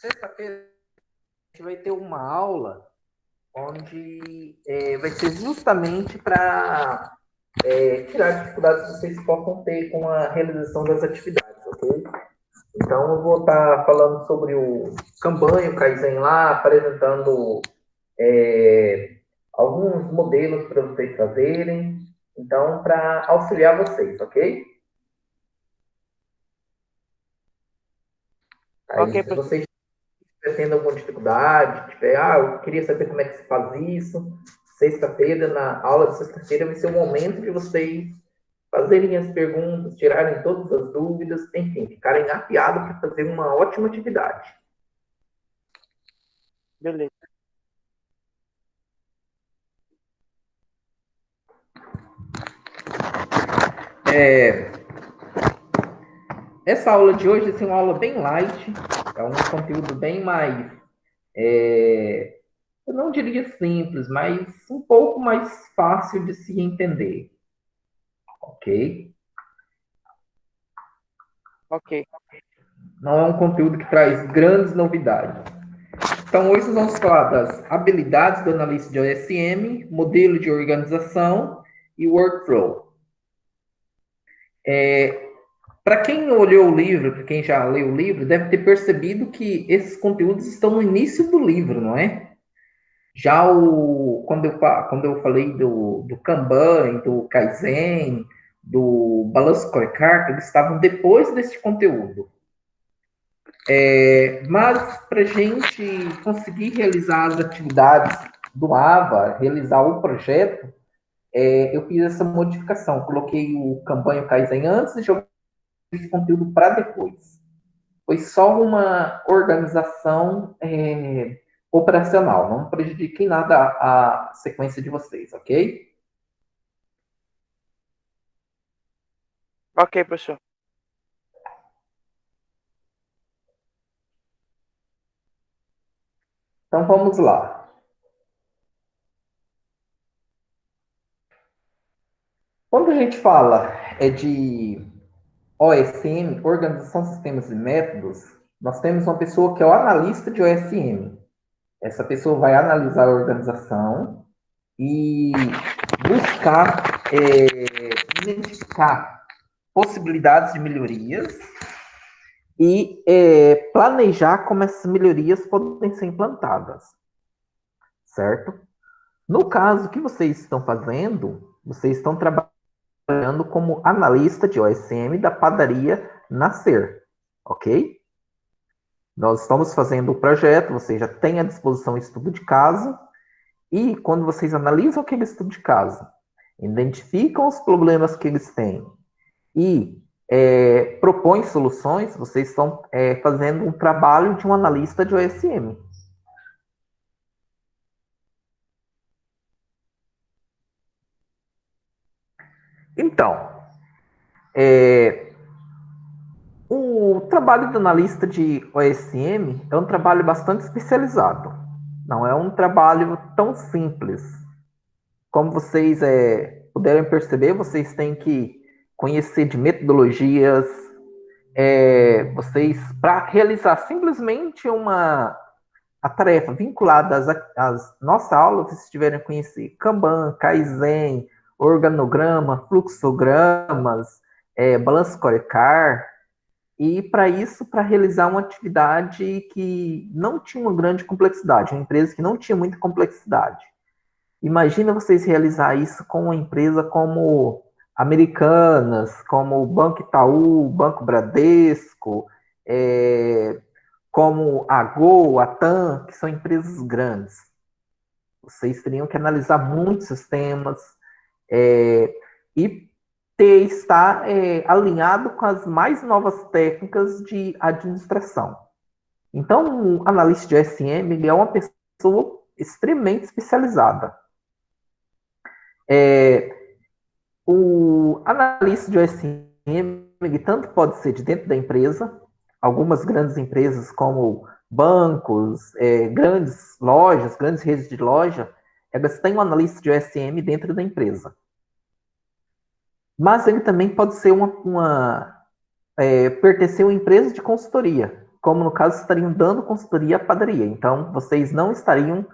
Sexta-feira a gente vai ter uma aula onde vai ser justamente para tirar as dificuldades que vocês possam ter com a realização das atividades, ok? Então, eu vou estar falando sobre o Kanban e o Kaizen lá, apresentando alguns modelos para vocês fazerem, então, para auxiliar vocês, ok? Aí, Ok, se professor. vocês estiver tendo alguma dificuldade, tiver, eu queria saber como é que se faz isso, sexta-feira, na aula de sexta-feira, vai ser o momento de vocês fazerem as perguntas, tirarem todas as dúvidas, enfim, ficarem afiados para fazer uma ótima atividade. Beleza. Essa aula de hoje é uma aula bem light, é um conteúdo bem mais, eu não diria simples, mas um pouco mais fácil de se entender, ok? Ok. Não é um conteúdo que traz grandes novidades. Então, hoje nós vamos falar das habilidades do analista de OSM, modelo de organização e workflow. Para quem olhou o livro, para quem já leu o livro, deve ter percebido que esses conteúdos estão no início do livro, não é? Já quando eu falei do Kanban, do Kaizen, do Balance Scorecard, eles estavam depois desse conteúdo. Mas para a gente conseguir realizar as atividades do AVA, realizar o projeto, eu fiz essa modificação. Coloquei o Kanban e o Kaizen antes e joguei esse conteúdo para depois. Foi só uma organização operacional, não prejudique em nada a sequência de vocês, ok? Ok, professor. Então vamos lá. Quando a gente fala de OSM, Organização, Sistemas e Métodos, nós temos uma pessoa que é o analista de OSM. Essa pessoa vai analisar a organização e buscar identificar possibilidades de melhorias e planejar como essas melhorias podem ser implantadas, certo? No caso que vocês estão fazendo, vocês estão trabalhando como analista de OSM da padaria Nascer, ok? Nós estamos fazendo o projeto, vocês já têm à disposição o estudo de caso, e quando vocês analisam aquele estudo de caso, identificam os problemas que eles têm e propõem soluções, vocês estão fazendo um trabalho de um analista de OSM. Então, o trabalho do analista de OSM é um trabalho bastante especializado. Não é um trabalho tão simples. Como vocês puderam perceber, vocês têm que conhecer de metodologias, vocês, para realizar simplesmente a tarefa vinculada às nossa aula, vocês tiverem que conhecer Kanban, Kaizen, organograma, fluxogramas, balance scorecard, e para isso, para realizar uma atividade que não tinha uma grande complexidade, uma empresa que não tinha muita complexidade. Imagina vocês realizar isso com uma empresa como Americanas, como o Banco Itaú, Banco Bradesco, como a Gol, a TAM, que são empresas grandes. Vocês teriam que analisar muitos sistemas e estar alinhado com as mais novas técnicas de administração. Então, o analista de OSM ele é uma pessoa extremamente especializada. O analista de OSM ele tanto pode ser de dentro da empresa, algumas grandes empresas como bancos, grandes lojas, grandes redes de loja, elas têm um analista de OSM dentro da empresa. Mas ele também pode ser pertencer a uma empresa de consultoria, como no caso estariam dando consultoria à padaria. Então, vocês não estariam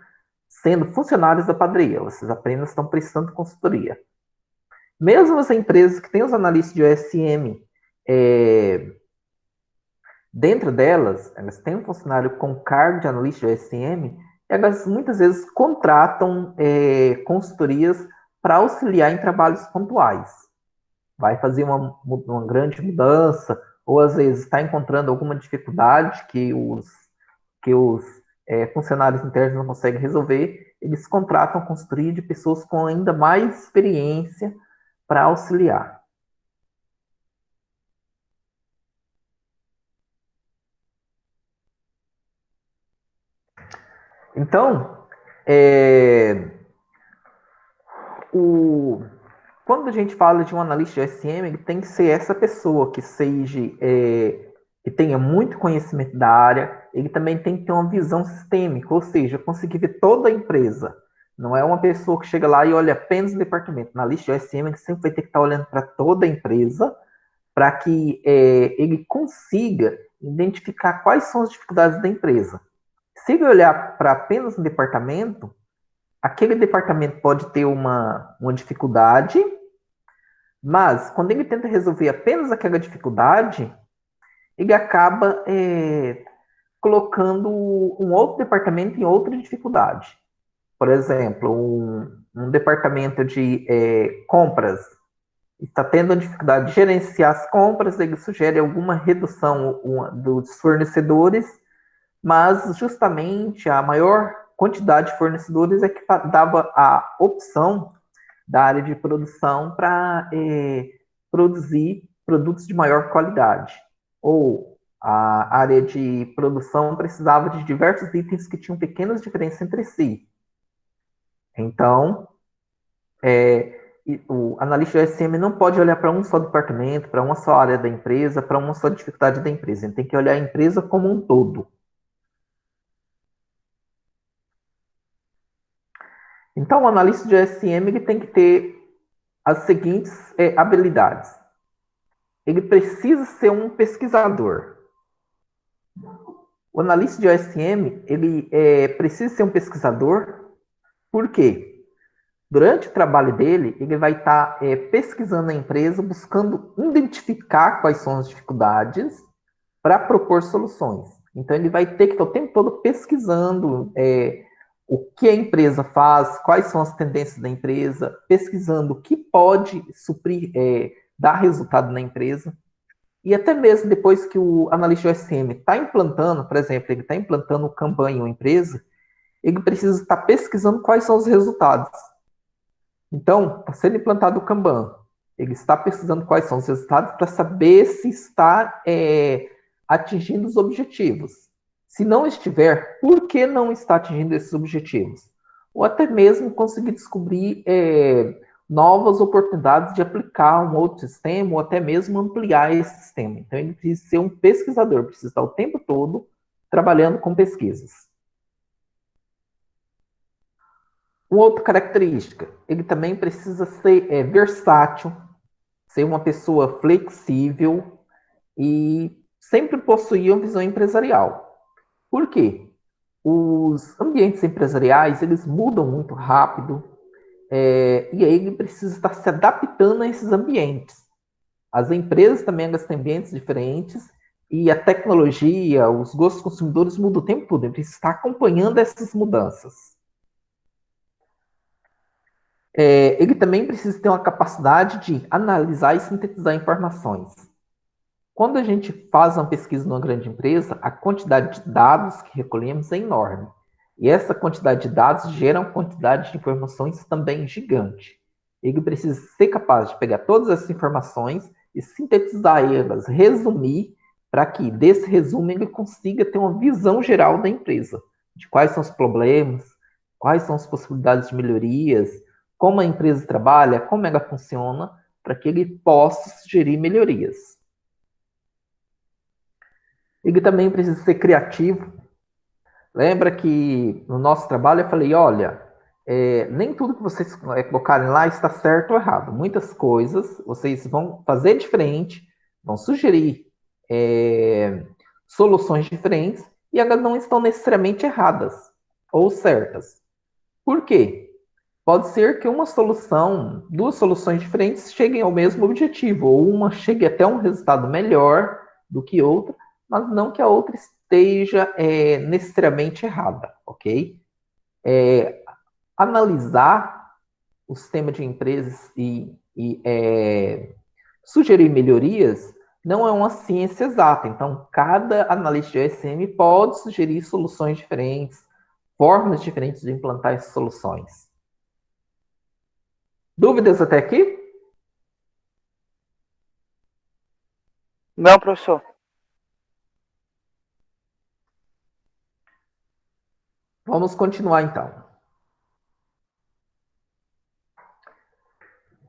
sendo funcionários da padaria, vocês apenas estão prestando consultoria. Mesmo as empresas que têm os analistas de OSM, dentro delas, elas têm um funcionário com cargo de analista de OSM, elas muitas vezes contratam consultorias para auxiliar em trabalhos pontuais. Vai fazer uma grande mudança, ou às vezes está encontrando alguma dificuldade que os funcionários internos não conseguem resolver, eles contratam a consultoria de pessoas com ainda mais experiência para auxiliar. Então, quando a gente fala de um analista de SM, ele tem que ser essa pessoa que seja, que tenha muito conhecimento da área, ele também tem que ter uma visão sistêmica, ou seja, conseguir ver toda a empresa. Não é uma pessoa que chega lá e olha apenas o departamento. Na lista de SM, ele sempre vai ter que estar olhando para toda a empresa, para que ele consiga identificar quais são as dificuldades da empresa. Se ele olhar para apenas um departamento, aquele departamento pode ter uma dificuldade, mas quando ele tenta resolver apenas aquela dificuldade, ele acaba colocando um outro departamento em outra dificuldade. Por exemplo, um departamento de compras está tendo a dificuldade de gerenciar as compras, ele sugere alguma redução dos fornecedores, mas justamente a maior quantidade de fornecedores é que dava a opção da área de produção para produzir produtos de maior qualidade. Ou a área de produção precisava de diversos itens que tinham pequenas diferenças entre si. Então, o analista de SM não pode olhar para um só departamento, para uma só área da empresa, para uma só dificuldade da empresa. Ele tem que olhar a empresa como um todo. Então, o analista de SM ele tem que ter as seguintes habilidades. Ele precisa ser um pesquisador. O analista de OSM, ele precisa ser um pesquisador, por quê? Durante o trabalho dele, ele vai estar pesquisando a empresa, buscando identificar quais são as dificuldades para propor soluções. Então, ele vai ter que estar o tempo todo pesquisando o que a empresa faz, quais são as tendências da empresa, pesquisando o que pode suprir, dar resultado na empresa. E até mesmo depois que o analista OSM está implantando, por exemplo, ele está implantando o Kanban em uma empresa, ele precisa estar pesquisando quais são os resultados. Então, está sendo implantado o Kanban, ele está pesquisando quais são os resultados para saber se está atingindo os objetivos. Se não estiver, por que não está atingindo esses objetivos? Ou até mesmo conseguir descobrir novas oportunidades de aplicar um outro sistema, ou até mesmo ampliar esse sistema. Então, ele precisa ser um pesquisador, precisa estar o tempo todo trabalhando com pesquisas. Uma outra característica, ele também precisa ser versátil, ser uma pessoa flexível e sempre possuir uma visão empresarial. Por quê? Os ambientes empresariais, eles mudam muito rápido, e aí ele precisa estar se adaptando a esses ambientes. As empresas também elas têm ambientes diferentes, e a tecnologia, os gostos dos consumidores mudam o tempo todo, ele precisa estar acompanhando essas mudanças. Ele também precisa ter uma capacidade de analisar e sintetizar informações. Quando a gente faz uma pesquisa numa grande empresa, a quantidade de dados que recolhemos é enorme. E essa quantidade de dados gera uma quantidade de informações também gigante. Ele precisa ser capaz de pegar todas essas informações e sintetizar elas, resumir, para que desse resumo ele consiga ter uma visão geral da empresa, de quais são os problemas, quais são as possibilidades de melhorias, como a empresa trabalha, como ela funciona, para que ele possa sugerir melhorias. Ele também precisa ser criativo. Lembra que no nosso trabalho eu falei, olha, nem tudo que vocês colocarem lá está certo ou errado. Muitas coisas vocês vão fazer diferente, vão sugerir soluções diferentes e elas não estão necessariamente erradas ou certas. Por quê? Pode ser que uma solução, duas soluções diferentes cheguem ao mesmo objetivo, ou uma chegue até um resultado melhor do que outra, mas não que a outra esteja necessariamente errada, ok? Analisar o sistema de empresas e sugerir melhorias não é uma ciência exata. Então, cada analista de OSM pode sugerir soluções diferentes, formas diferentes de implantar essas soluções. Dúvidas até aqui? Não, professor. Vamos continuar então.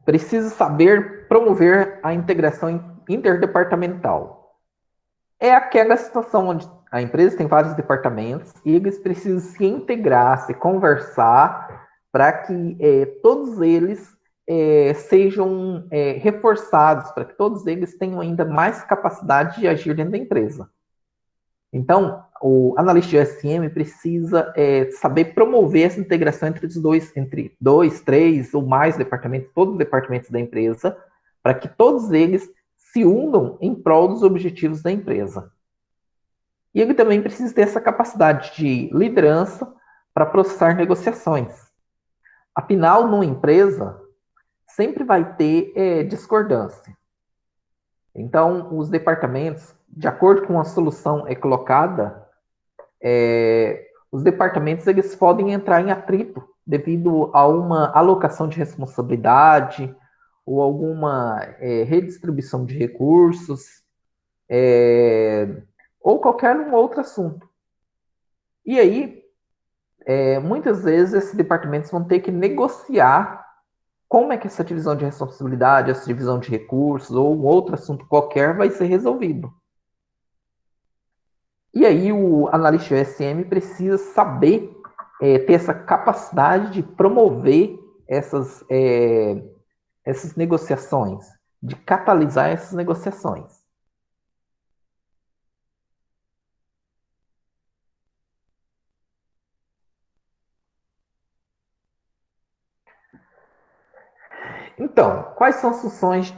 Precisa saber promover a integração interdepartamental. É aquela situação onde a empresa tem vários departamentos e eles precisam se integrar, se conversar, para que todos eles sejam reforçados, para que todos eles tenham ainda mais capacidade de agir dentro da empresa. Então, o analista de OSM precisa saber promover essa integração entre dois, três ou mais departamentos, todos os departamentos da empresa, para que todos eles se unam em prol dos objetivos da empresa. E ele também precisa ter essa capacidade de liderança para processar negociações. Afinal, numa empresa, sempre vai ter discordância. Então, os departamentos, de acordo com a solução colocada, os departamentos eles podem entrar em atrito devido a uma alocação de responsabilidade ou alguma redistribuição de recursos ou qualquer um outro assunto. E aí, muitas vezes esses departamentos vão ter que negociar como é que essa divisão de responsabilidade, essa divisão de recursos ou um outro assunto qualquer vai ser resolvido. E aí o analista de OSM precisa saber ter essa capacidade de promover essas negociações, de catalisar essas negociações. Então, quais são as funções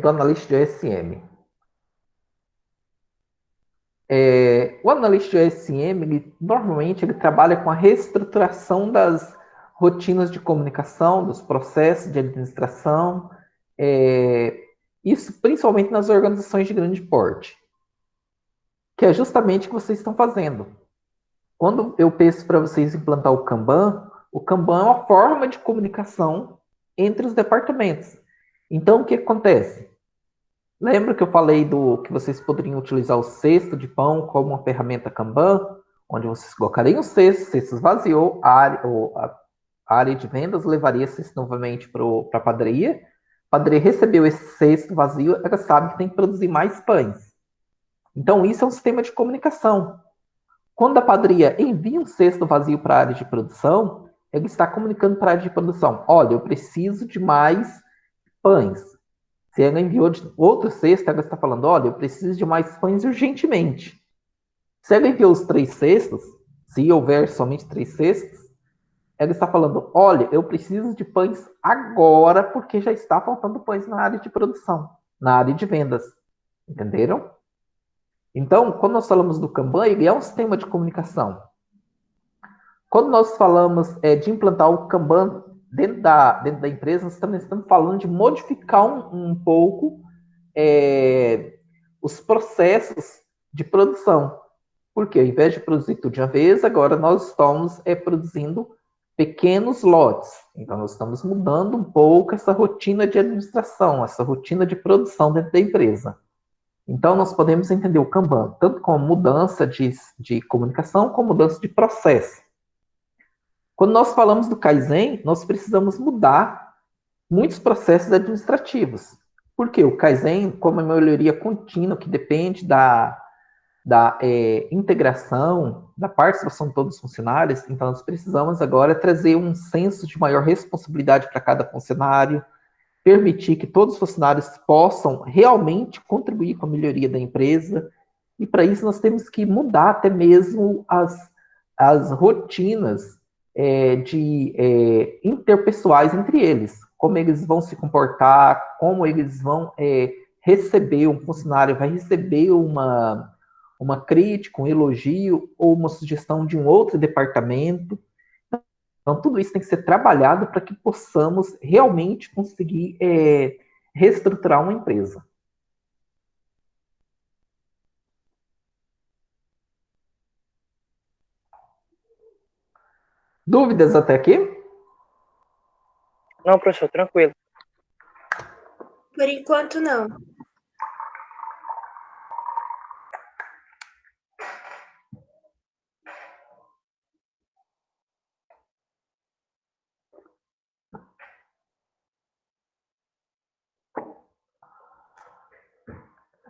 do analista de OSM? O analista de OSM, normalmente, ele trabalha com a reestruturação das rotinas de comunicação, dos processos de administração, isso principalmente nas organizações de grande porte, que é justamente o que vocês estão fazendo. Quando eu peço para vocês implantar o Kanban é uma forma de comunicação entre os departamentos. Então, o que acontece? Lembra que eu falei que vocês poderiam utilizar o cesto de pão como uma ferramenta Kanban, onde vocês colocariam o cesto esvaziou, a área de vendas levaria esse cesto novamente para a padaria. A padaria recebeu esse cesto vazio, ela sabe que tem que produzir mais pães. Então, isso é um sistema de comunicação. Quando a padaria envia um cesto vazio para a área de produção, ele está comunicando para a área de produção: olha, eu preciso de mais pães. Se ela enviou outro cesto, ela está falando: olha, eu preciso de mais pães urgentemente. Se ela enviou os 3 cestos, se houver somente 3 cestos, ela está falando: olha, eu preciso de pães agora, porque já está faltando pães na área de produção, na área de vendas. Entenderam? Então, quando nós falamos do Kanban, ele é um sistema de comunicação. Quando nós falamos de implantar o Kanban dentro da empresa, nós também estamos falando de modificar um pouco os processos de produção. Porque ao invés de produzir tudo de uma vez, agora nós estamos produzindo pequenos lotes. Então, nós estamos mudando um pouco essa rotina de administração, essa rotina de produção dentro da empresa. Então, nós podemos entender o Kanban tanto como mudança de comunicação, como mudança de processo. Quando nós falamos do Kaizen, nós precisamos mudar muitos processos administrativos. Porque o Kaizen, como é uma melhoria contínua, que depende da integração, da participação de todos os funcionários, então nós precisamos agora trazer um senso de maior responsabilidade para cada funcionário, permitir que todos os funcionários possam realmente contribuir com a melhoria da empresa. E para isso nós temos que mudar até mesmo as rotinas interpessoais entre eles. Como eles vão se comportar, como eles vão receber, um funcionário vai receber uma crítica, um elogio ou uma sugestão de um outro departamento. Então, tudo isso tem que ser trabalhado para que possamos realmente conseguir reestruturar uma empresa. Dúvidas até aqui? Não, professor, tranquilo. Por enquanto, não.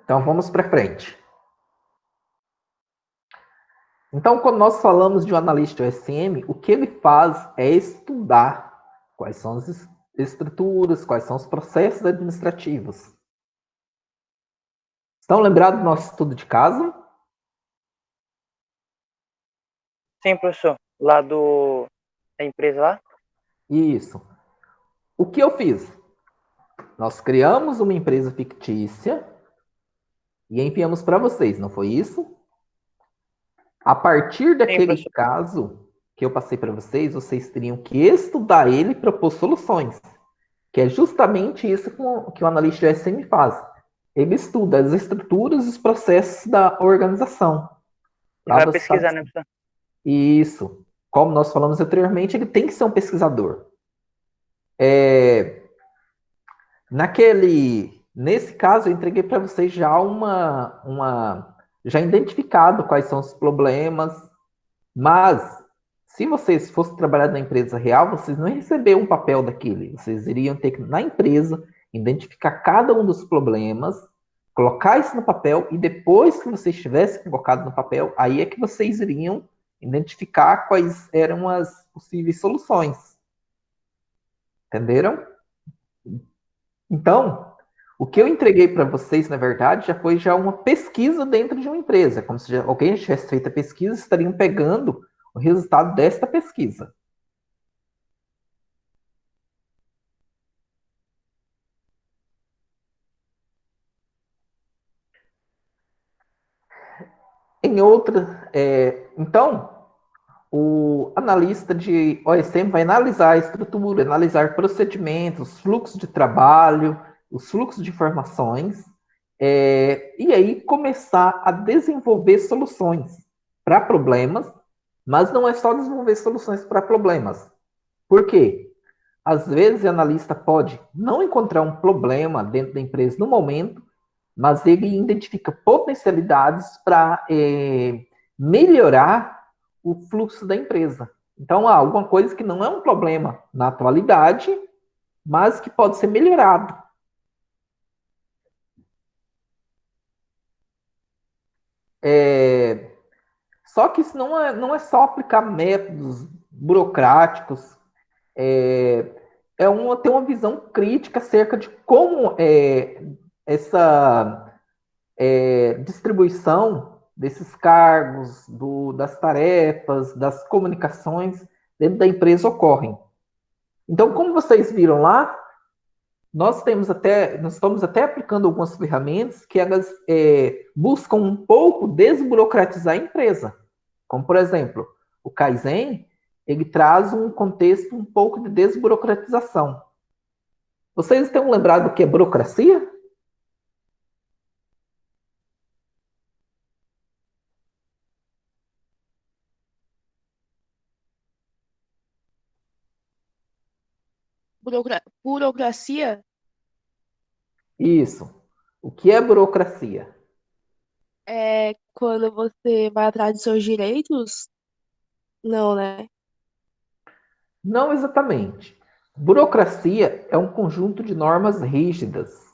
Então, vamos para frente. Então, quando nós falamos de um analista OSM, o que ele faz é estudar quais são as estruturas, quais são os processos administrativos. Estão lembrados do nosso estudo de caso? Sim, professor. Lá da empresa lá? Isso. O que eu fiz? Nós criamos uma empresa fictícia e enviamos para vocês, não foi isso? A partir daquele caso que eu passei para vocês, vocês teriam que estudar ele e propor soluções. Que é justamente isso que o analista de OSM faz. Ele estuda as estruturas e os processos da organização. Lá vai pesquisar, né, professor? Isso. Como nós falamos anteriormente, ele tem que ser um pesquisador. Nesse caso, eu entreguei para vocês já já identificado quais são os problemas, mas se vocês fossem trabalhar na empresa real, vocês não receberiam um papel daquele. Vocês iriam ter que, na empresa, identificar cada um dos problemas, colocar isso no papel, e depois que vocês tivessem colocado no papel, aí é que vocês iriam identificar quais eram as possíveis soluções. Entenderam? Então, o que eu entreguei para vocês, na verdade, já foi uma pesquisa dentro de uma empresa. Como se alguém tivesse feito a pesquisa, estariam pegando o resultado desta pesquisa. Então, o analista de OSM vai analisar a estrutura, analisar procedimentos, fluxos de trabalho, os fluxos de informações, e aí começar a desenvolver soluções para problemas, mas não é só desenvolver soluções para problemas. Por quê? Às vezes o analista pode não encontrar um problema dentro da empresa no momento, mas ele identifica potencialidades para melhorar o fluxo da empresa. Então, há alguma coisa que não é um problema na atualidade, mas que pode ser melhorado. Só que isso não é só aplicar métodos burocráticos, ter uma visão crítica acerca de como essa distribuição desses cargos, das tarefas, das comunicações dentro da empresa ocorrem. Então, como vocês viram lá, nós estamos até aplicando algumas ferramentas que elas buscam um pouco desburocratizar a empresa. Como, por exemplo, o Kaizen, ele traz um contexto um pouco de desburocratização. Vocês têm lembrado do que é burocracia? Burocracia? Isso. O que é burocracia? É quando você vai atrás dos seus direitos? Não, né? Não exatamente. Burocracia é um conjunto de normas rígidas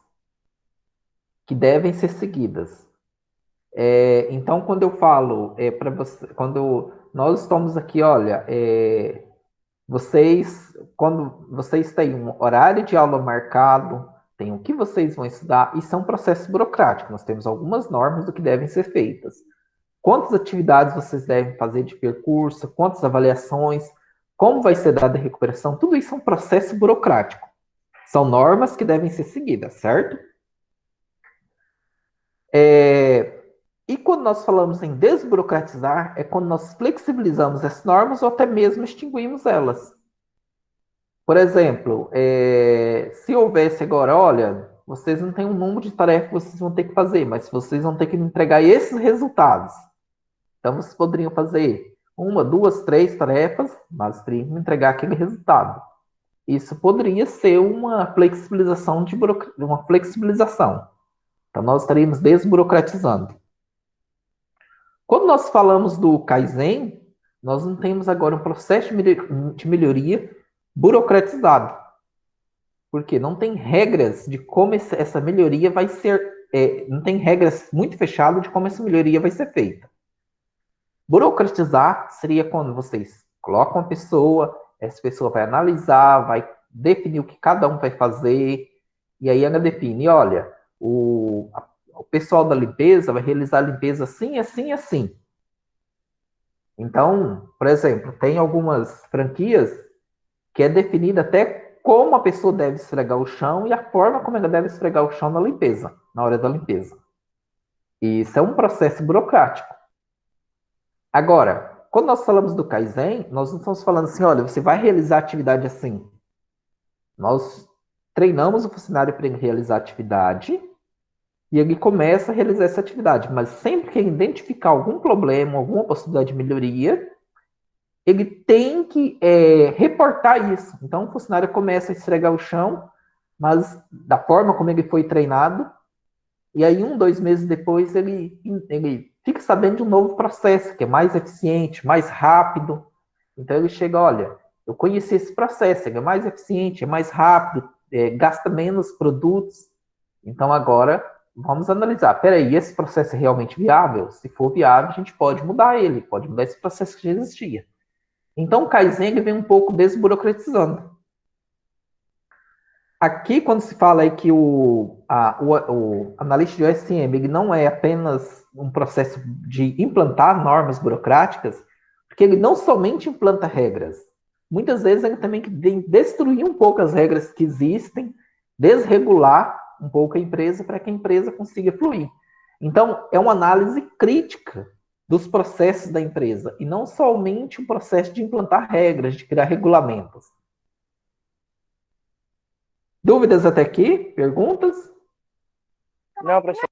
que devem ser seguidas. Então, quando eu falo para você, quando nós estamos aqui, olha, quando vocês têm um horário de aula marcado, tem o que vocês vão estudar, isso é um processo burocrático. Nós temos algumas normas do que devem ser feitas. Quantas atividades vocês devem fazer de percurso, quantas avaliações, como vai ser dada a recuperação, tudo isso é um processo burocrático. São normas que devem ser seguidas, certo? E quando nós falamos em desburocratizar, é quando nós flexibilizamos as normas ou até mesmo extinguimos elas. Por exemplo, se houvesse agora, olha, vocês não têm um número de tarefas que vocês vão ter que fazer, mas vocês vão ter que entregar esses resultados. Então, vocês poderiam fazer 1, 2, 3 tarefas, mas teriam que entregar aquele resultado. Isso poderia ser uma flexibilização uma flexibilização. Então, nós estaríamos desburocratizando. Quando nós falamos do Kaizen, nós não temos agora um processo de melhoria burocratizado. Porque não tem regras de como essa melhoria vai ser... não tem regras muito fechadas de como essa melhoria vai ser feita. Burocratizar seria quando vocês colocam uma pessoa, essa pessoa vai analisar, vai definir o que cada um vai fazer, e aí ela define, olha, o pessoal da limpeza vai realizar a limpeza assim, assim, assim. Então, por exemplo, tem algumas franquias que é definida até como a pessoa deve esfregar o chão e a forma como ela deve esfregar o chão na limpeza, na hora da limpeza. E isso é um processo burocrático. Agora, quando nós falamos do Kaizen, nós não estamos falando assim, olha, você vai realizar a atividade assim. Nós treinamos o funcionário para ele realizar a atividade e ele começa a realizar essa atividade. Mas sempre que ele identificar algum problema, alguma possibilidade de melhoria, ele tem que reportar isso. Então, o funcionário começa a esfregar o chão, mas da forma como ele foi treinado, e aí 1, 2 meses depois ele fica sabendo de um novo processo, que é mais eficiente, mais rápido. Então ele chega, olha, eu conheci esse processo, ele é mais eficiente, é mais rápido, gasta menos produtos. Então agora vamos analisar, peraí, esse processo é realmente viável? Se for viável, a gente pode mudar ele, pode mudar esse processo que já existia. Então o Kaizen ele vem um pouco desburocratizando. Aqui, quando se fala aí que o analista de OSM ele não é apenas um processo de implantar normas burocráticas, porque ele não somente implanta regras, muitas vezes ele também tem que destruir um pouco as regras que existem, desregular um pouco a empresa para que a empresa consiga fluir. Então, é uma análise crítica dos processos da empresa, e não somente um processo de implantar regras, de criar regulamentos. Dúvidas até aqui? Perguntas? Não, professor.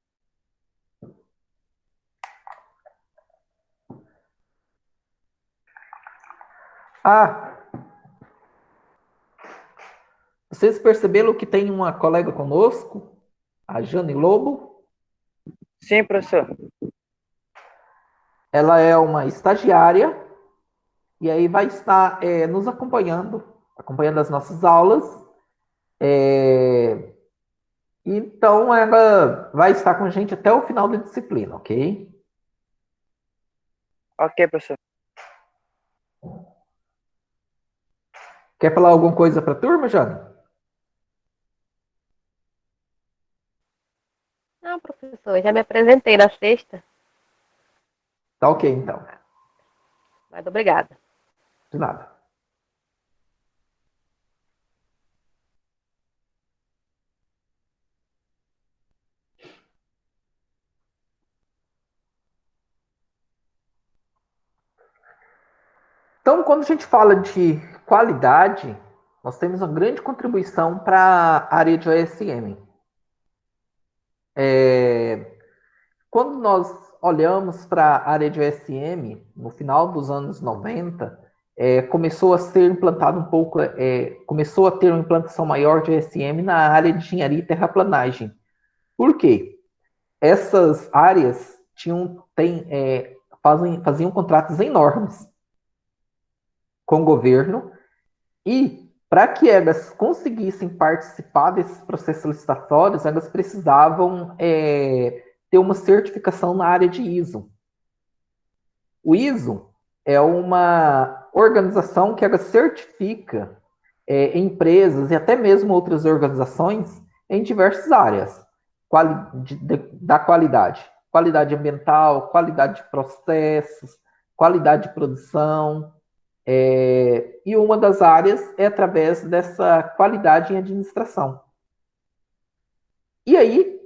Vocês perceberam que tem uma colega conosco, a Jane Lobo? Sim, professor. Ela é uma estagiária e aí vai estar nos acompanhando as nossas aulas. Então, ela vai estar com a gente até o final da disciplina, ok? Ok, professor. Quer falar alguma coisa para a turma, Jane? Não, professor, eu já me apresentei na sexta. Tá ok, então. Mas obrigada. De nada. Então, quando a gente fala de qualidade, nós temos uma grande contribuição para a área de OSM. Quando nós olhamos para a área de OSM, no final dos anos 90, começou a ser implantado começou a ter uma implantação maior de OSM na área de engenharia e terraplanagem. Por quê? Essas áreas faziam contratos enormes com o governo e para que elas conseguissem participar desses processos licitatórios, elas precisavam ter uma certificação na área de ISO. O ISO é uma organização que ela certifica empresas e até mesmo outras organizações em diversas áreas da qualidade. Qualidade ambiental, qualidade de processos, qualidade de produção. E uma das áreas é através dessa qualidade em administração. E aí,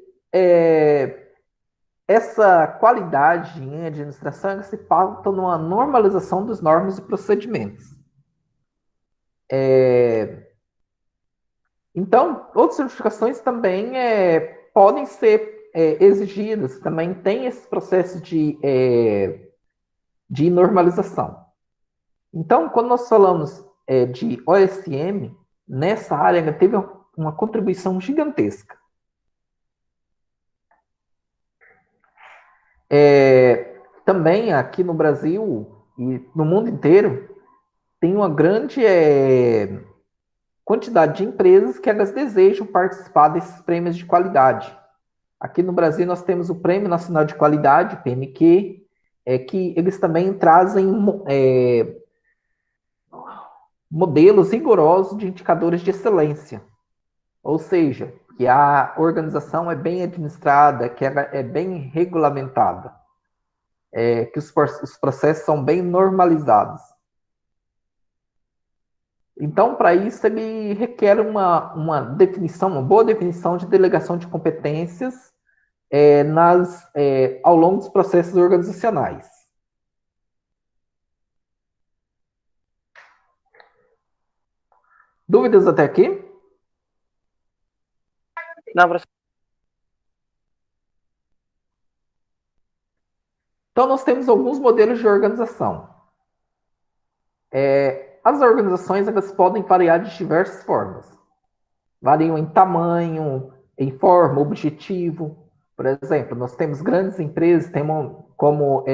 essa qualidade em administração se pauta numa normalização das normas e procedimentos. Então, outras certificações também podem ser exigidas, também tem esse processo de normalização. Então, quando nós falamos de OSM, nessa área teve uma contribuição gigantesca. Também aqui no Brasil e no mundo inteiro, tem uma grande quantidade de empresas que elas desejam participar desses prêmios de qualidade. Aqui no Brasil nós temos o Prêmio Nacional de Qualidade, PNQ, que eles também trazem modelos rigorosos de indicadores de excelência. Ou seja, que a organização é bem administrada, que ela é bem regulamentada, que os processos são bem normalizados. Então, para isso, ele requer uma definição, uma boa definição de delegação de competências ao longo dos processos organizacionais. Dúvidas até aqui? Não, professor. Então, nós temos alguns modelos de organização. As organizações elas podem variar de diversas formas. Variam em tamanho, em forma, objetivo. Por exemplo, nós temos grandes empresas, como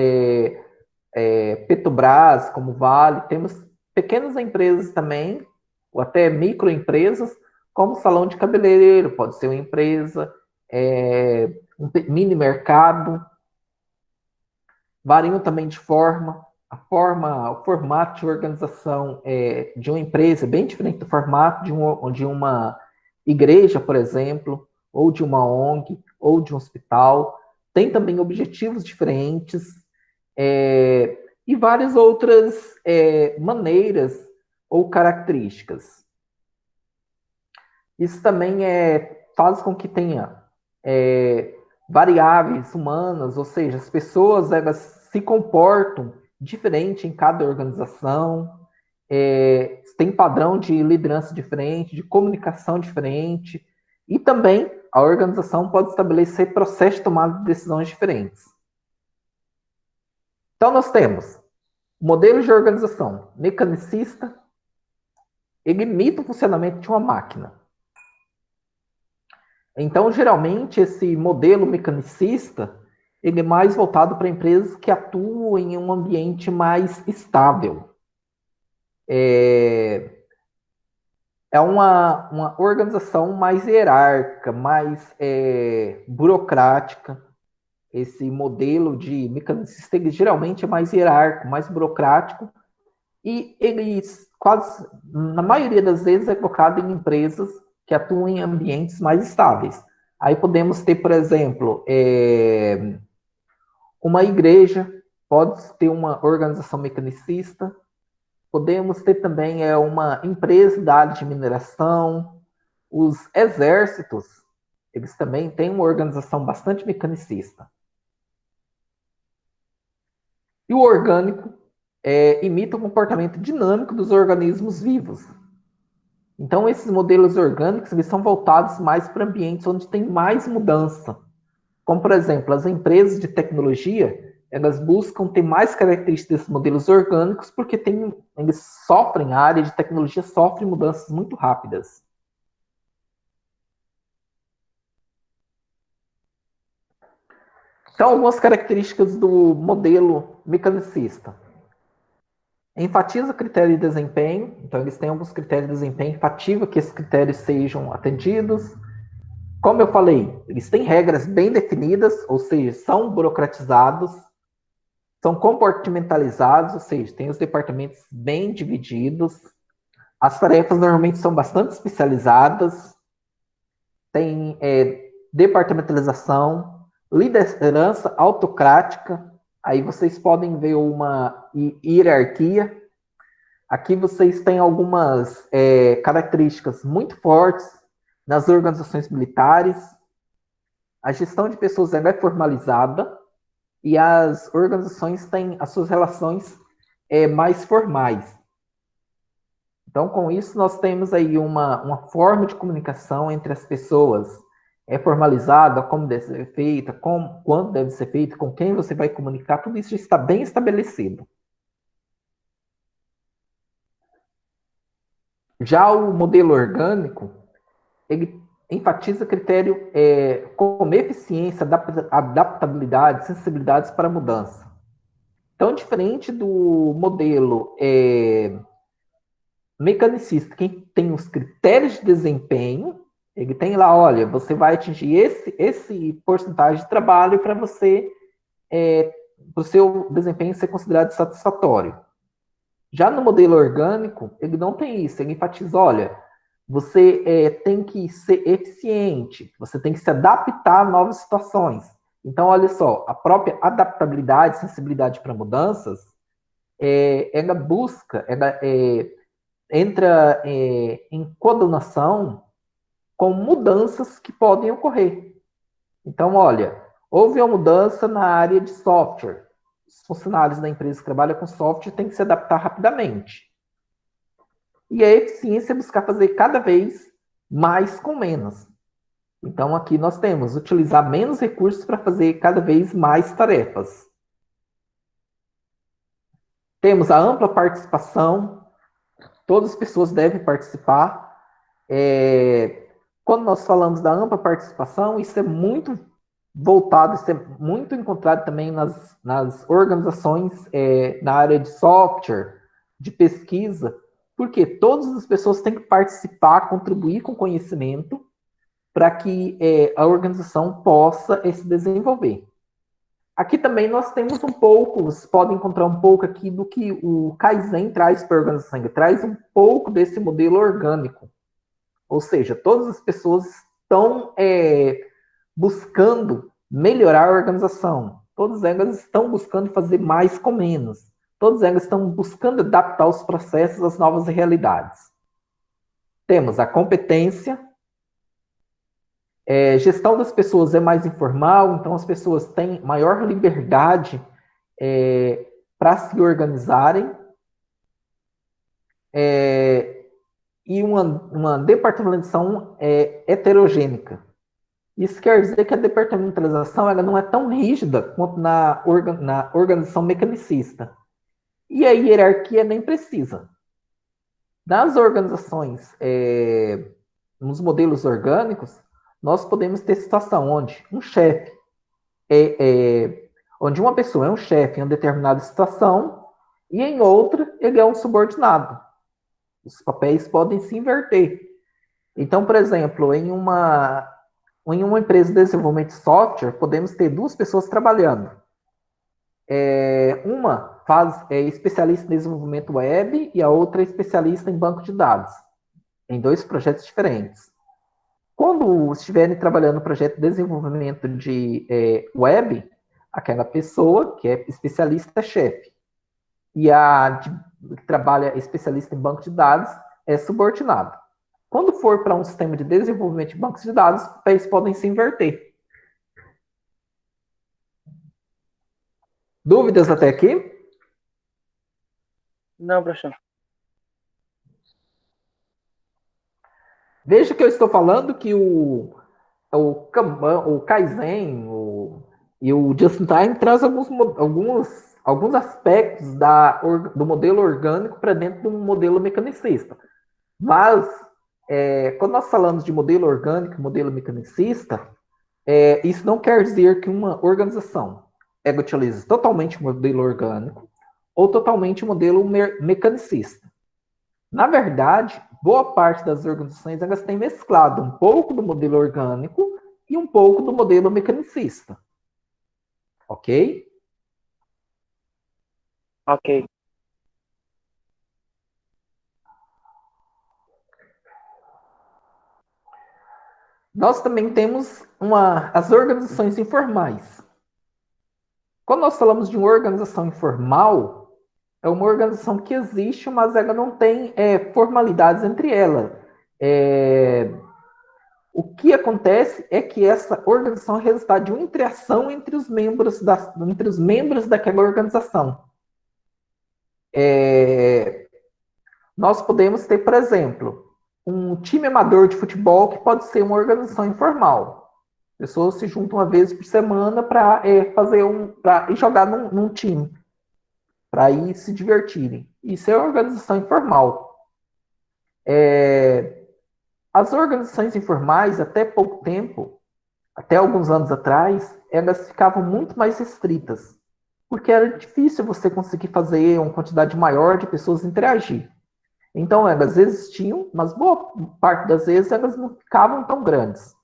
Petrobras, como Vale, temos pequenas empresas também, ou até microempresas, como salão de cabeleireiro, pode ser uma empresa, um mini mercado. Variam também de forma. O formato de organização de uma empresa é bem diferente do formato de uma igreja, por exemplo, ou de uma ONG, ou de um hospital. Tem também objetivos diferentes e várias outras maneiras ou características. Isso também faz com que tenha variáveis humanas, ou seja, as pessoas elas se comportam diferente em cada organização, tem padrão de liderança diferente, de comunicação diferente, e também a organização pode estabelecer processos de tomada de decisões diferentes. Então, nós temos o modelo de organização mecanicista, ele imita o funcionamento de uma máquina. Então, geralmente, esse modelo mecanicista ele é mais voltado para empresas que atuam em um ambiente mais estável. É uma organização mais hierárquica, mais burocrática. Esse modelo de mecanicista ele geralmente é mais hierárquico, mais burocrático, e ele quase, na maioria das vezes, é colocado em empresas que atuam em ambientes mais estáveis. Aí podemos ter, por exemplo, uma igreja, pode ter uma organização mecanicista, podemos ter também uma empresa da área de mineração, os exércitos, eles também têm uma organização bastante mecanicista. E o orgânico imita o comportamento dinâmico dos organismos vivos. Então, esses modelos orgânicos eles são voltados mais para ambientes onde tem mais mudança. Como, por exemplo, as empresas de tecnologia, elas buscam ter mais características desses modelos orgânicos porque a área de tecnologia sofre mudanças muito rápidas. Então, algumas características do modelo mecanicista. Enfatiza critério de desempenho, então eles têm alguns critérios de desempenho, enfatiza que esses critérios sejam atendidos. Como eu falei, eles têm regras bem definidas, ou seja, são burocratizados. são compartimentalizados, ou seja, tem os departamentos bem divididos. As tarefas normalmente são bastante especializadas. Tem departamentalização, liderança autocrática. Aí vocês podem ver uma hierarquia. Aqui vocês têm algumas características muito fortes nas organizações militares. A gestão de pessoas é formalizada e as organizações têm as suas relações mais formais. Então, com isso, nós temos aí uma forma de comunicação entre as pessoas formalizada, como deve ser feita, quando deve ser feita, com quem você vai comunicar, tudo isso está bem estabelecido. Já o modelo orgânico, ele enfatiza critério como eficiência, adaptabilidade, sensibilidades para a mudança. Então, diferente do modelo mecanicista, quem tem os critérios de desempenho, ele tem lá, olha, você vai atingir esse porcentagem de trabalho para você, o seu desempenho ser considerado satisfatório. Já no modelo orgânico, ele não tem isso, ele enfatiza, olha, você tem que ser eficiente, você tem que se adaptar a novas situações. Então, olha só, a própria adaptabilidade, sensibilidade para mudanças, ela busca, ela entra em coordenação com mudanças que podem ocorrer. Então, olha, houve uma mudança na área de software. Os funcionários da empresa que trabalham com software têm que se adaptar rapidamente. E a eficiência é buscar fazer cada vez mais com menos. Então, aqui nós temos utilizar menos recursos para fazer cada vez mais tarefas. Temos a ampla participação. Todas as pessoas devem participar. Quando nós falamos da ampla participação, isso é muito voltado, isso é muito encontrado também nas organizações na área de software, de pesquisa, porque todas as pessoas têm que participar, contribuir com conhecimento para que a organização possa se desenvolver. Aqui também nós temos um pouco, vocês podem encontrar um pouco aqui do que o Kaizen traz para a organização, ele traz um pouco desse modelo orgânico. Ou seja, todas as pessoas estão buscando melhorar a organização. Todas elas estão buscando fazer mais com menos. Todas elas estão buscando adaptar os processos às novas realidades. Temos a competência. Gestão das pessoas é mais informal, então as pessoas têm maior liberdade para se organizarem. E uma departamentalização heterogênica. Isso quer dizer que a departamentalização ela não é tão rígida quanto na organização mecanicista. E a hierarquia nem precisa. Nas organizações, nos modelos orgânicos, nós podemos ter situação onde um chefe, onde uma pessoa é um chefe em uma determinada situação e em outra ele é um subordinado. Os papéis podem se inverter. Então, por exemplo, em uma empresa de desenvolvimento de software, podemos ter duas pessoas trabalhando. Uma é especialista em desenvolvimento web e a outra é especialista em banco de dados, em dois projetos diferentes. Quando estiverem trabalhando no projeto de desenvolvimento de web, aquela pessoa que é especialista é chefe. E a que trabalha especialista em banco de dados é subordinado. Quando for para um sistema de desenvolvimento de bancos de dados, os papéis podem se inverter. Dúvidas até aqui? Não, professor. Veja que eu estou falando que o Kanban, o Kaizen e o Just in Time traz alguns aspectos do modelo orgânico para dentro do modelo mecanicista. Mas, quando nós falamos de modelo orgânico e modelo mecanicista, isso não quer dizer que uma organização utilize totalmente o modelo orgânico ou totalmente o modelo mecanicista. Na verdade, boa parte das organizações elas têm mesclado um pouco do modelo orgânico e um pouco do modelo mecanicista. Ok? Ok. Nós também temos as organizações informais. Quando nós falamos de uma organização informal, é uma organização que existe, mas ela não tem formalidades entre elas. O que acontece é que essa organização é resultado de uma interação entre os membros daquela organização. Nós podemos ter, por exemplo, um time amador de futebol que pode ser uma organização informal. Pessoas se juntam uma vez por semana para para ir jogar num time, para ir se divertirem. Isso é uma organização informal. As organizações informais, até pouco tempo, até alguns anos atrás, elas ficavam muito mais restritas, porque era difícil você conseguir fazer uma quantidade maior de pessoas interagir. Então, elas existiam, mas boa parte das vezes elas não ficavam tão grandes.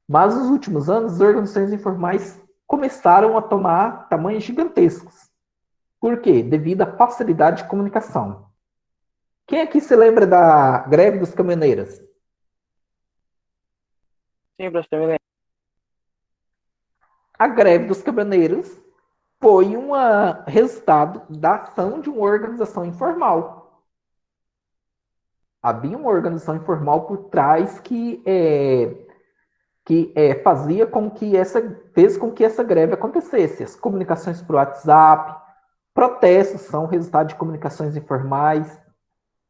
Mas nos últimos anos, as organizações informais começaram a tomar tamanhos gigantescos. Por quê? Devido à facilidade de comunicação. Quem aqui se lembra da greve dos caminhoneiros? Sim, professor, me lembro. A greve dos caminhoneiros foi um resultado da ação de uma organização informal. Havia uma organização informal por trás que fez com que essa greve acontecesse. As comunicações por WhatsApp, protestos são resultado de comunicações informais.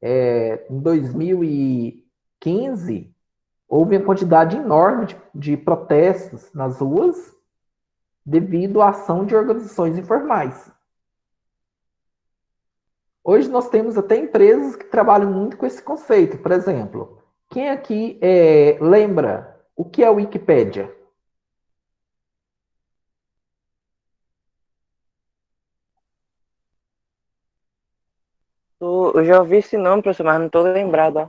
Em 2015, houve uma quantidade enorme de protestos nas ruas devido à ação de organizações informais. Hoje nós temos até empresas que trabalham muito com esse conceito. Por exemplo, quem aqui lembra o que é a Wikipédia? Eu já ouvi esse nome, professor, mas não estou lembrado. Ó.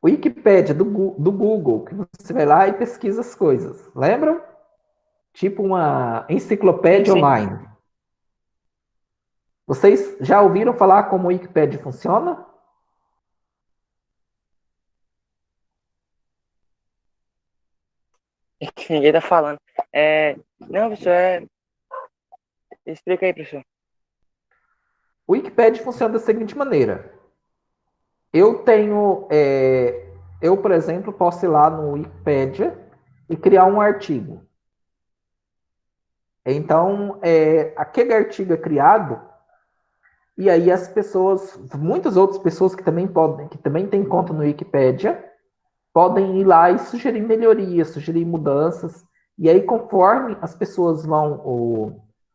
Wikipédia do Google, que você vai lá e pesquisa as coisas. Lembram? Tipo uma enciclopédia Sim. online. Vocês já ouviram falar como a Wikipédia funciona? Ninguém tá falando. Não, professor, explica aí, professor. O Wikipédia funciona da seguinte maneira. Eu, por exemplo, posso ir lá no Wikipédia e criar um artigo. Então, aquele artigo é criado e aí muitas outras pessoas que também têm conta no Wikipédia, podem ir lá e sugerir melhorias, sugerir mudanças. E aí, conforme as pessoas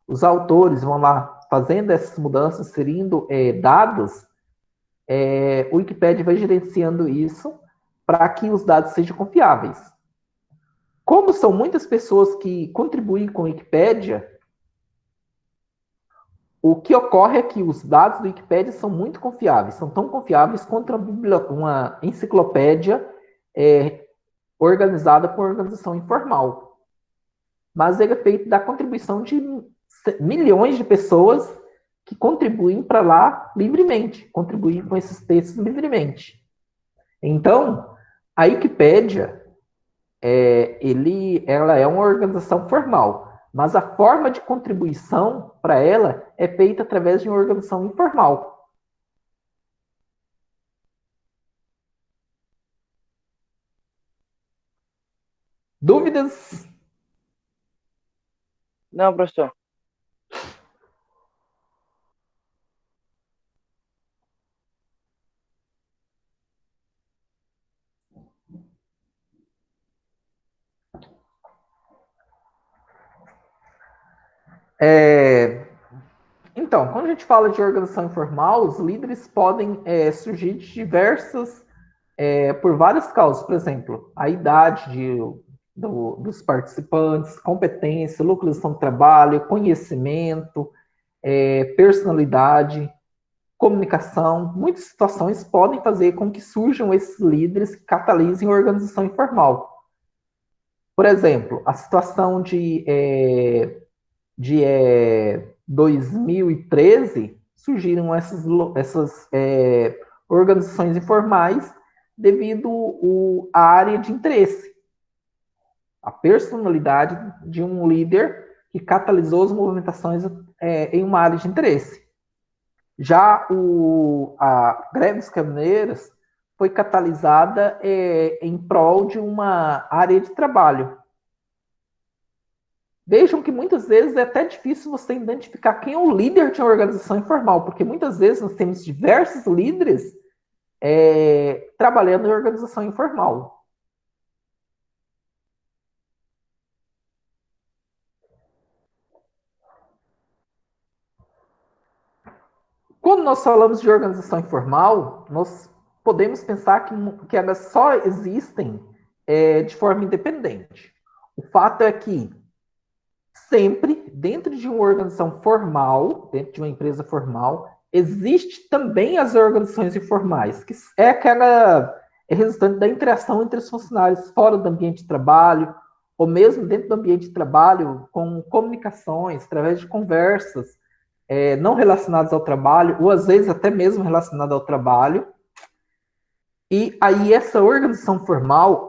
os autores vão lá fazendo essas mudanças, inserindo dados, o Wikipédia vai gerenciando isso para que os dados sejam confiáveis. Como são muitas pessoas que contribuem com a Wikipédia, o que ocorre é que os dados do Wikipédia são muito confiáveis, são tão confiáveis quanto uma enciclopédia organizada por uma organização informal. Mas ele é feito da contribuição de milhões de pessoas que contribuem para lá livremente, contribuem com esses textos livremente. Então, a Wikipédia, ela é uma organização formal, mas a forma de contribuição para ela é feita através de uma organização informal. Dúvidas? Não, professor. Então, quando a gente fala de organização informal, os líderes podem surgir de por várias causas. Por exemplo, a idade dos participantes, competência, localização de trabalho, conhecimento, personalidade, comunicação. Muitas situações podem fazer com que surjam esses líderes que catalisem a organização informal. Por exemplo, a situação de 2013, surgiram essas organizações informais devido à área de interesse, a personalidade de um líder que catalisou as movimentações em uma área de interesse. Já a greve dos caminhoneiros foi catalisada em prol de uma área de trabalho. Vejam que muitas vezes é até difícil você identificar quem é o líder de uma organização informal, porque muitas vezes nós temos diversos líderes trabalhando em organização informal. Quando nós falamos de organização informal, nós podemos pensar que elas só existem de forma independente. O fato é que sempre, dentro de uma organização formal, dentro de uma empresa formal, existe também as organizações informais, que é aquela resultante da interação entre os funcionários fora do ambiente de trabalho, ou mesmo dentro do ambiente de trabalho, com comunicações, através de conversas, não relacionadas ao trabalho, ou às vezes até mesmo relacionadas ao trabalho. E aí essa organização formal,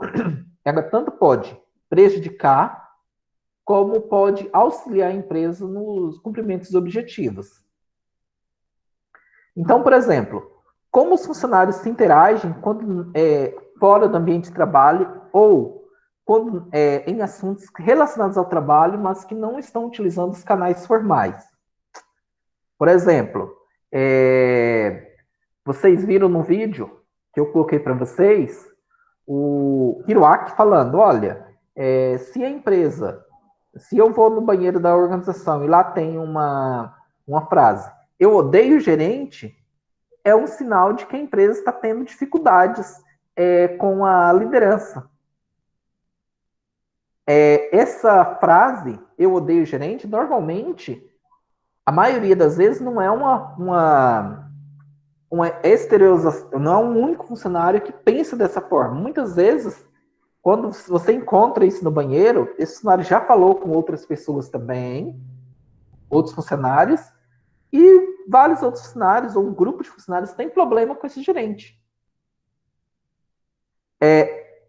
ela tanto pode prejudicar, como pode auxiliar a empresa nos cumprimentos dos objetivos. Então, por exemplo, como os funcionários se interagem quando fora do ambiente de trabalho ou quando em assuntos relacionados ao trabalho, mas que não estão utilizando os canais formais. Por exemplo, vocês viram no vídeo que eu coloquei para vocês o Hiroaki falando, olha, se eu vou no banheiro da organização e lá tem uma frase, eu odeio o gerente, é um sinal de que a empresa está tendo dificuldades com a liderança. Essa frase, eu odeio o gerente, normalmente, a maioria das vezes, não é uma exteriorização, não é um único funcionário que pensa dessa forma. Muitas vezes, quando você encontra isso no banheiro, esse funcionário já falou com outras pessoas também, outros funcionários, e vários outros funcionários, ou um grupo de funcionários, tem problema com esse gerente.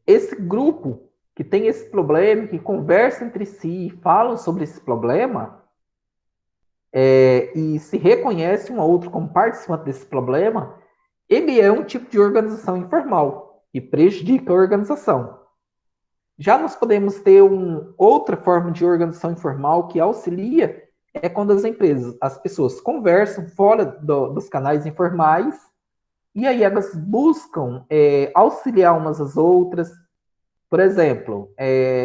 Esse grupo que tem esse problema, que conversa entre si, falam sobre esse problema, e se reconhece um ao outro como participante desse problema, ele é um tipo de organização informal, que prejudica a organização. Já nós podemos ter outra forma de organização informal que auxilia, quando as pessoas conversam fora dos canais informais, e aí elas buscam auxiliar umas às outras. Por exemplo,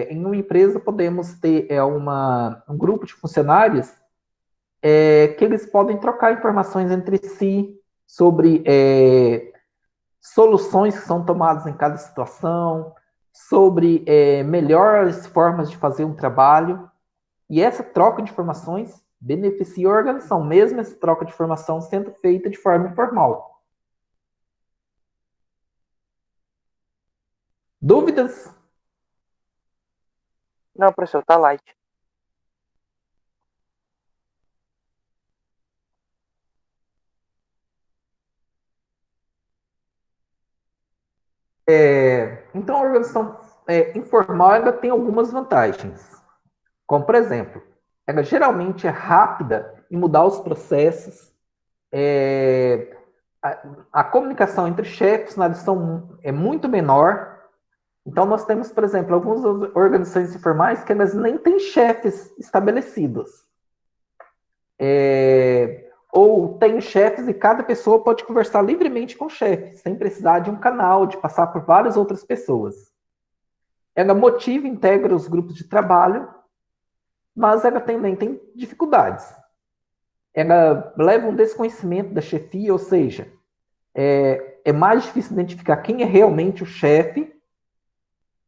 em uma empresa podemos ter um grupo de funcionários que eles podem trocar informações entre si sobre soluções que são tomadas em cada situação, sobre melhores formas de fazer um trabalho, e essa troca de informações beneficia a organização, mesmo essa troca de informação sendo feita de forma informal. Dúvidas? Não, professor, tá light. Então, a organização informal ela tem algumas vantagens. Como, por exemplo, ela geralmente é rápida em mudar os processos, a comunicação entre chefes na lição é muito menor. Então, nós temos, por exemplo, algumas organizações informais que elas nem têm chefes estabelecidos. Ou tem chefes e cada pessoa pode conversar livremente com o chefe, sem precisar de um canal, de passar por várias outras pessoas. Ela motiva e integra os grupos de trabalho, mas ela também tem dificuldades. Ela leva um desconhecimento da chefia, ou seja, é mais difícil identificar quem é realmente o chefe,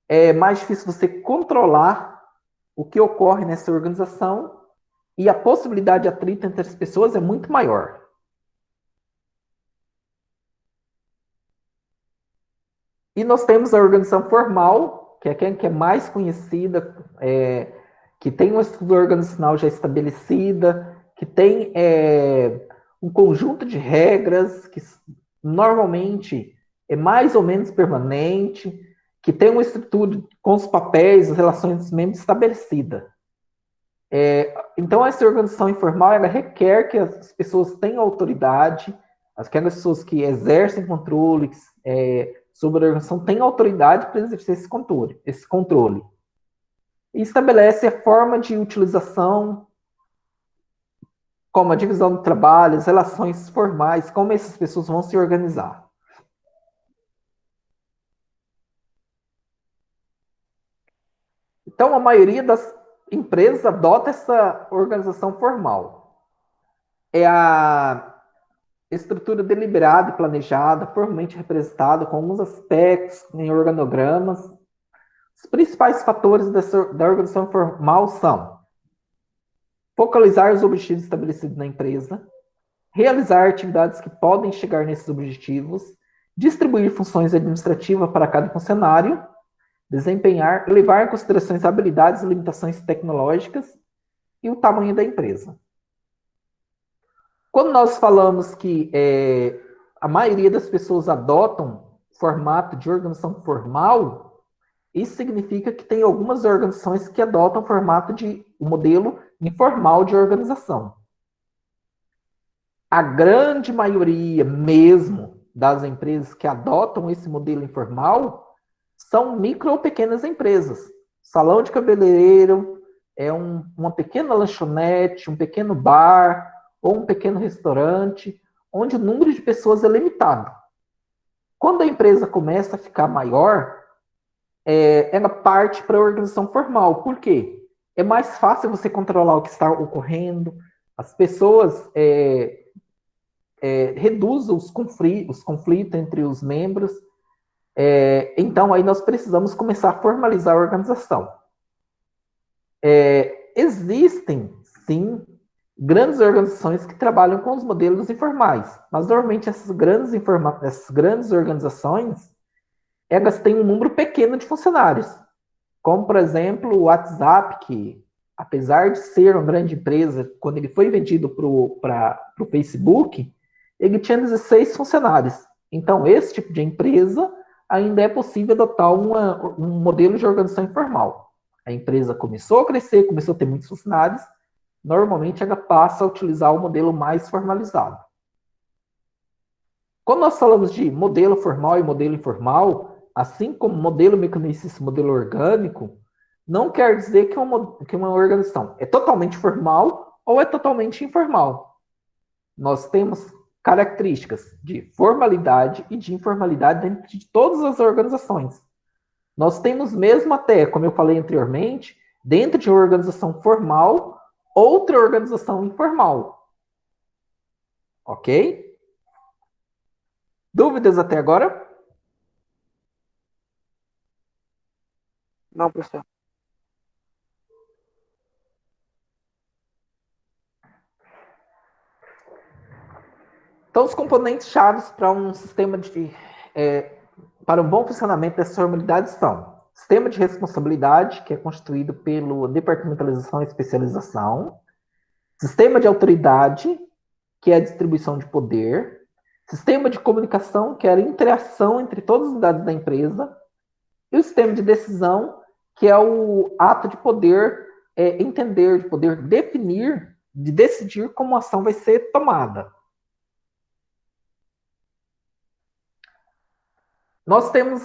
é mais difícil você controlar o que ocorre nessa organização, e a possibilidade de atrito entre as pessoas é muito maior. E nós temos a organização formal, que é quem que é mais conhecida, que tem uma estrutura organizacional já estabelecida, que tem um conjunto de regras que normalmente é mais ou menos permanente, que tem uma estrutura com os papéis, as relações dos membros estabelecida. Então, essa organização informal, ela requer que as pessoas tenham autoridade, aquelas pessoas que exercem controle sobre a organização tenham autoridade para exercer esse controle. E estabelece a forma de utilização, como a divisão do trabalho, as relações formais, como essas pessoas vão se organizar. Então, a maioria das empresas adota essa organização formal. É a estrutura deliberada e planejada, formalmente representada com alguns aspectos em organogramas. Os principais fatores da organização formal são focalizar os objetivos estabelecidos na empresa, realizar atividades que podem chegar nesses objetivos, distribuir funções administrativas para cada funcionário, desempenhar, levar em consideração as habilidades e limitações tecnológicas e o tamanho da empresa. Quando nós falamos que a maioria das pessoas adotam formato de organização formal, isso significa que tem algumas organizações que adotam formato de modelo informal de organização. A grande maioria mesmo das empresas que adotam esse modelo informal são micro ou pequenas empresas. Salão de cabeleireiro, uma pequena lanchonete, um pequeno bar ou um pequeno restaurante, onde o número de pessoas é limitado. Quando a empresa começa a ficar maior, ela parte para a organização formal. Por quê? É mais fácil você controlar o que está ocorrendo, as pessoas reduzem os conflitos entre os membros. Então, aí nós precisamos começar a formalizar a organização. Existem, sim, grandes organizações que trabalham com os modelos informais, mas normalmente essas grandes organizações, elas têm um número pequeno de funcionários, como, por exemplo, o WhatsApp, que, apesar de ser uma grande empresa, quando ele foi vendido para o Facebook, ele tinha 16 funcionários. Então, esse tipo de empresa ainda é possível adotar um modelo de organização informal. A empresa começou a crescer, começou a ter muitos funcionários, normalmente ela passa a utilizar o modelo mais formalizado. Quando nós falamos de modelo formal e modelo informal, assim como modelo mecanicista e modelo orgânico, não quer dizer que uma organização é totalmente formal ou é totalmente informal. Nós temos características de formalidade e de informalidade dentro de todas as organizações. Nós temos mesmo até, como eu falei anteriormente, dentro de uma organização formal, outra organização informal. Ok? Dúvidas até agora? Não, professor. Então, os componentes chaves para um sistema para um bom funcionamento dessas formalidades são sistema de responsabilidade, que é constituído pelo departamentalização e especialização, sistema de autoridade, que é a distribuição de poder, sistema de comunicação, que é a interação entre todas as unidades da empresa, e o sistema de decisão, que é o ato de poder entender, de poder definir, de decidir como a ação vai ser tomada. Nós temos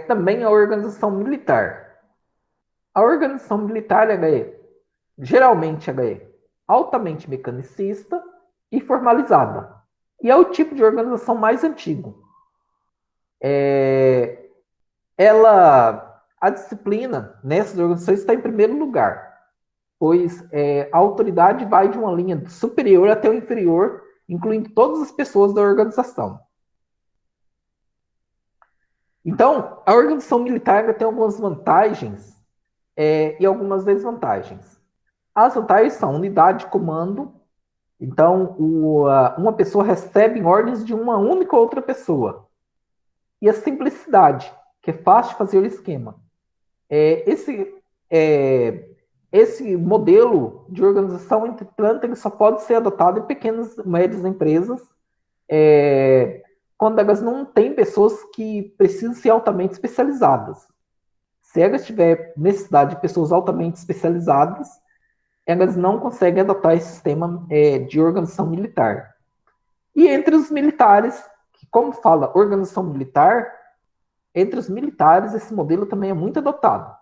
também a organização militar. A organização militar, geralmente, ela é altamente mecanicista e formalizada. E é o tipo de organização mais antigo. A disciplina nessas organizações está em primeiro lugar, pois a autoridade vai de uma linha superior até o inferior, incluindo todas as pessoas da organização. Então, a organização militar tem algumas vantagens e algumas desvantagens. As vantagens são unidade de comando. Então, uma pessoa recebe ordens de uma única outra pessoa. E a simplicidade, que é fácil de fazer o esquema. esse modelo de organização, entretanto, ele só pode ser adotado em pequenas e médias empresas, quando elas não têm pessoas que precisam ser altamente especializadas. Se elas tiverem necessidade de pessoas altamente especializadas, elas não conseguem adotar esse sistema de organização militar. E entre os militares, que como fala organização militar, entre os militares esse modelo também é muito adotado.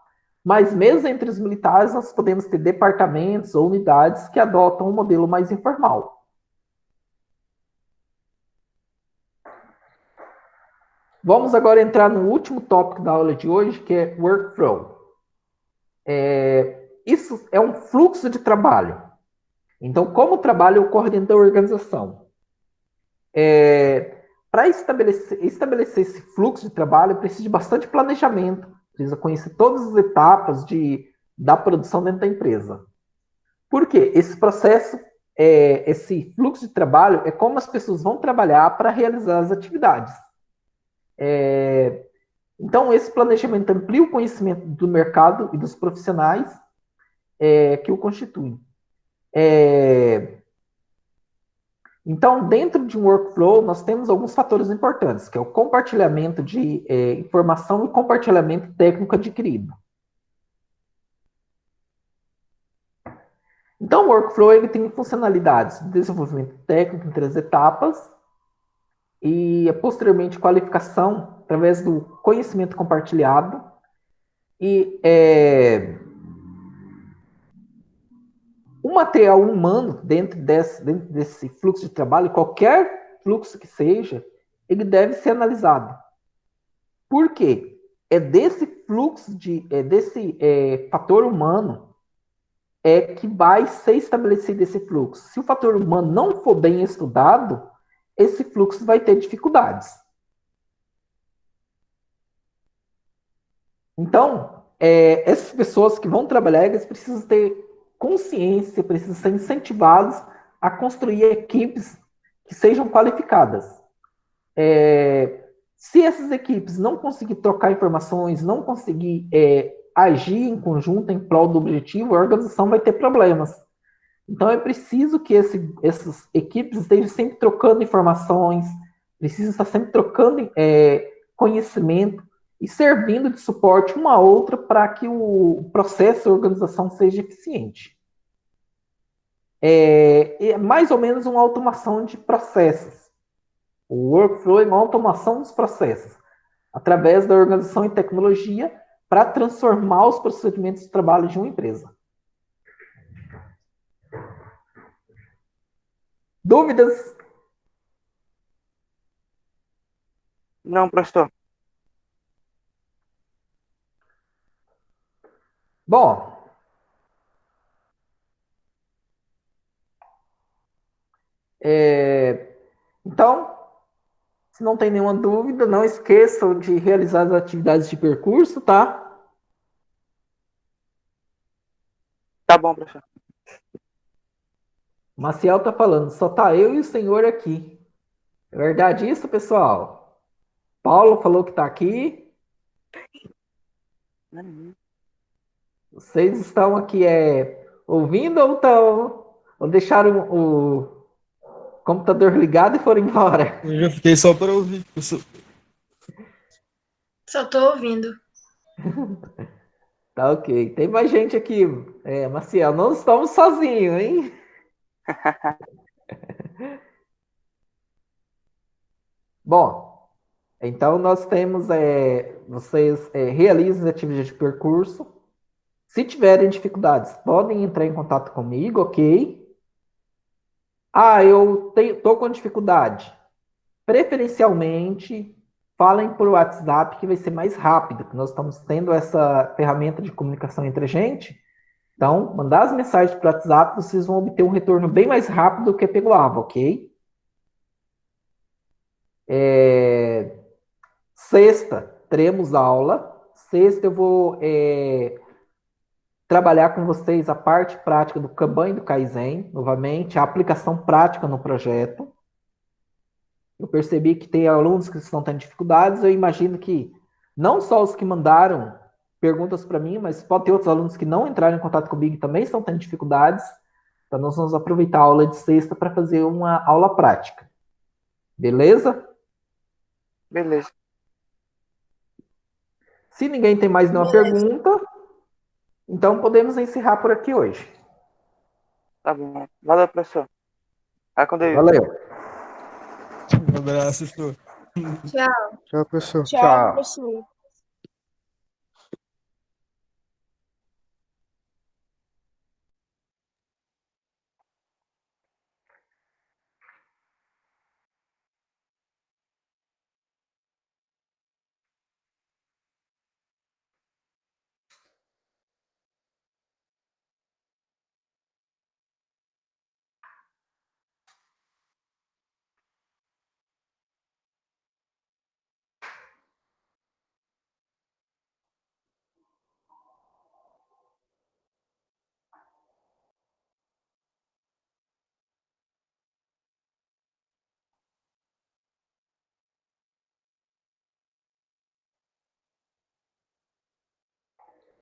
Mas mesmo entre os militares nós podemos ter departamentos ou unidades que adotam um modelo mais informal. Vamos agora entrar no último tópico da aula de hoje, que é workflow. Isso é um fluxo de trabalho. Então, como o trabalho ocorre dentro da organização? Para estabelecer esse fluxo de trabalho, precisa de bastante planejamento, precisa conhecer todas as etapas da produção dentro da empresa. Por quê? Esse processo, esse fluxo de trabalho é como as pessoas vão trabalhar para realizar as atividades. Então, esse planejamento amplia o conhecimento do mercado e dos profissionais que o constituem. Então, dentro de um workflow, nós temos alguns fatores importantes, que é o compartilhamento de informação e compartilhamento técnico adquirido. Então, o workflow ele tem funcionalidades de desenvolvimento técnico em 3 etapas e, posteriormente, qualificação através do conhecimento compartilhado e o material humano dentro desse fluxo de trabalho, qualquer fluxo que seja, ele deve ser analisado. Por quê? É desse fluxo, desse fator humano que vai ser estabelecido esse fluxo. Se o fator humano não for bem estudado, esse fluxo vai ter dificuldades. Então, essas pessoas que vão trabalhar, elas precisam ter consciência, precisam ser incentivados a construir equipes que sejam qualificadas. Se essas equipes não conseguirem trocar informações, não conseguir agir em conjunto em prol do objetivo, a organização vai ter problemas. Então é preciso que essas equipes estejam sempre trocando informações, precisam estar sempre trocando conhecimento e servindo de suporte uma a outra para que o processo de organização seja eficiente. É mais ou menos uma automação de processos. O workflow é uma automação dos processos, através da organização e tecnologia, para transformar os procedimentos de trabalho de uma empresa. Dúvidas? Não, professor. Bom, então, se não tem nenhuma dúvida, não esqueçam de realizar as atividades de percurso, tá? Tá bom, professor. Maciel tá falando, só tá eu e o senhor aqui. É verdade isso, pessoal? Paulo falou que tá aqui. Vocês estão aqui ouvindo ou deixaram o computador ligado e foram embora? Eu já fiquei só para ouvir. Só tô ouvindo. Tá ok. Tem mais gente aqui. Maciel, não estamos sozinhos, hein? Bom, então nós temos, vocês realizem as atividades de percurso. Se tiverem dificuldades, podem entrar em contato comigo, ok? Eu tô com dificuldade. Preferencialmente, falem por WhatsApp que vai ser mais rápido, que nós estamos tendo essa ferramenta de comunicação entre a gente. Então, mandar as mensagens por WhatsApp, vocês vão obter um retorno bem mais rápido do que pelo AVA, ok? Sexta, teremos aula. Sexta eu vou trabalhar com vocês a parte prática do Kanban e do Kaizen, novamente, a aplicação prática no projeto. Eu percebi que tem alunos que estão tendo dificuldades, eu imagino que não só os que mandaram perguntas para mim, mas pode ter outros alunos que não entraram em contato comigo e também estão tendo dificuldades. Então, nós vamos aproveitar a aula de sexta para fazer uma aula prática. Beleza? Beleza. Se ninguém tem mais nenhuma Beleza. pergunta, então podemos encerrar por aqui hoje. Tá bom. Valeu, professor. Vai com Deus. Valeu. Um abraço, professor. Tchau. Tchau, professor. Tchau, professor.